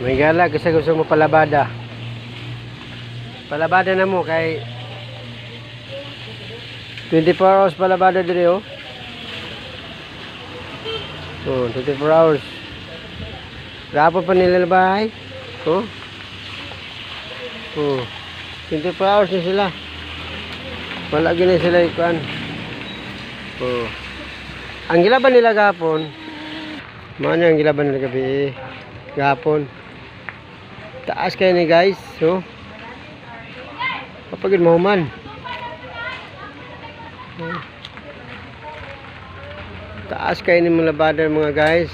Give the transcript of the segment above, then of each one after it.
May gala kasi gusto mo palabada. Palabada na mo kay 24 hours palabada dire oh. Oh, 24 hours. Gapo pa nilalabay. Oh. Oh. 24 hours na sila. Wala gina sila ikuan. Oh. Ang gilaban nila gapon. Mano ang gilaban nila gabi? Gapon. Taas kayo ni guys. So. Kapagin mo man. Oh. Taas kayo ni mga labada mga guys.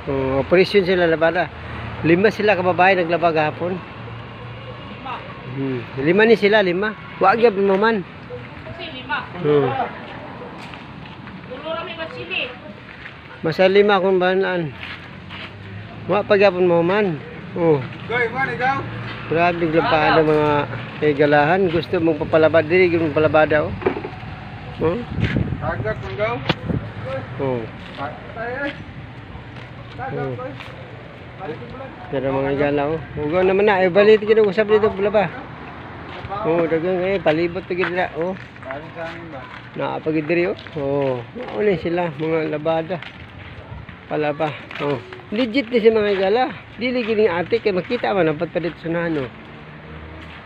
Oh, operasyon sila labada. 5 sila kababae naglaba gapon. 5 ni sila, 5. Wa gyud mo man. Kasi 5. Oh. Tulo ra may basili. Masa 5 kung banaan. Wa pagyapon mo man. Oh. Goy, man ikaw? Grabe glapado mga igalahan. Gusto mong papalabad diri, gyud mong palabada oh. Oh. Agak kung gaw? Oh. Tayo. Oh. Pero mga igala oh. Ugaw naman na, ay balit gid usab dito palaba. Oh, dagang eh palibot gid dira oh. Paring sa amin ba? Naapagid diri oh. Oh, mao ni sila mga labada. Palaba. Oh. Legit ni si mga igala. Dili gid ni ate kay makita man ang padpadit sunahan oh.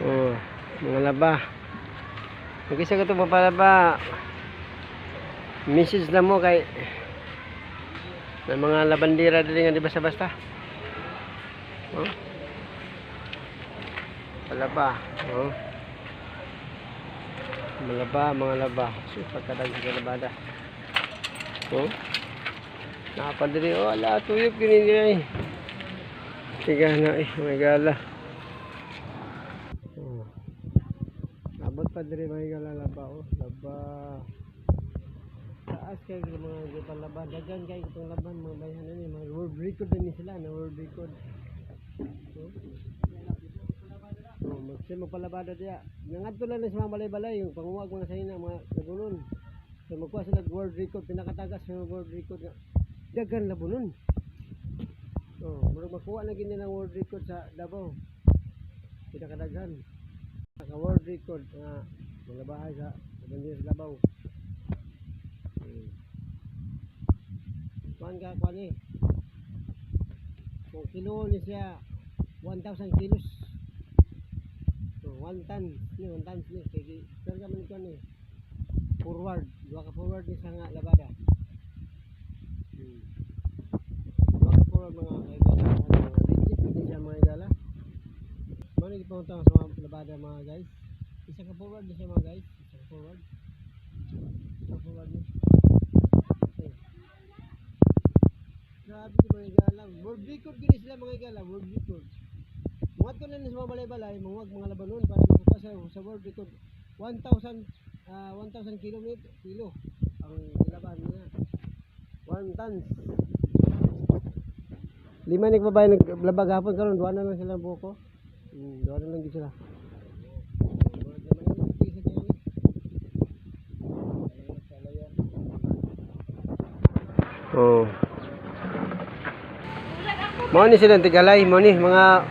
Oh, mga laba. Magisa ka to papalaba. Message na mo kay ng mga labandera dili nga di basta-basta. Oh. Palaba. Oh. Mga laba. Super kadang sa labada. Oh. Napadiri oh ala tuyop gini diri. Tiga na may gala. Oh. Abot pa diri may gala laba oh, laba. Taas kay mga palaba, dagan kay itong laban mga bayan ni mga world record din sila na world record. Oh, magpalabada dia. Nangadto lang sa mga balay-balay yung panguwag mga sayna mga nagulon. So magkuha sila world record pinakatagas sa world record nga. Dagan labunon. Oh, murag makuha na gini ng world record sa Davao. Pinakadaghan. Naka world record nga mga bahay sa bandera sa Davao. Kuan ni. Kung kilo ni siya 1,000 kilos. So 1 ton, ni 1 ton ni kay karga man ko ni. Forward, duha ka forward ni sa nga labada. Duha ka forward mga kaibigan, legit ni siya mga gala. Mano gipunta sa mga labada mga guys. Isa ka forward ni siya mga guys, isa ka forward. Isa ka forward ni. Grabe di mga igala. World record gini sila mga igala. World record. Muwag ko na sa mga balay-balay. Muwag mga labanon para makuha sa world record. 1,000 kilo. Ang nilaban niya. 1 tons. 5 nagbabae naglabag hapon karon. 2 na lang sila buko. 2 na lang sila. Oh. Mao ni sila tigalay, mao ni mga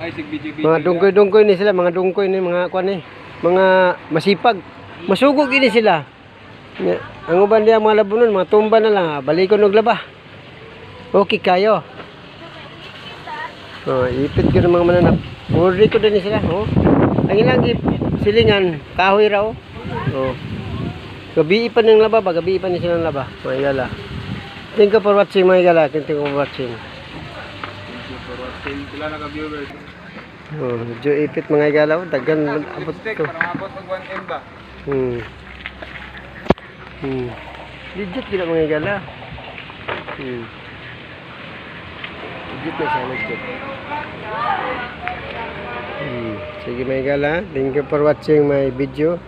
Ay sig mga dungkoy-dungkoy ni sila, mga dungkoy ni mga kuan ni, mga masipag. Masugod gini sila. Ang uban diya mga labunon, mga tumba na lang, balikon og laba. Okay kayo. Oh, ipit gyud mga mananap. World record din sila, oh. Ang ilang silingan kahoy ra oh. Oh. Gabi pa ng laba, gabi pa ni sila ng laba. Mga igala. Thank you for watching mga igala, thank you for watching. Sila naka-viewers. Oh, medyo ipit mga igalaw, dagan abot Stick, ko. parang abot ng 1M ba? Legit gila mga igala. Legit na siya, legit. Sige mga igala, thank you for watching my video.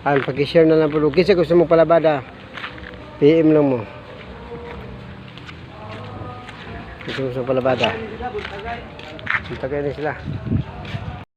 Pag-share na lang po. Kisa gusto mong palabada, PM lang mo. Gusto mong palabada. Kita kayo na sila.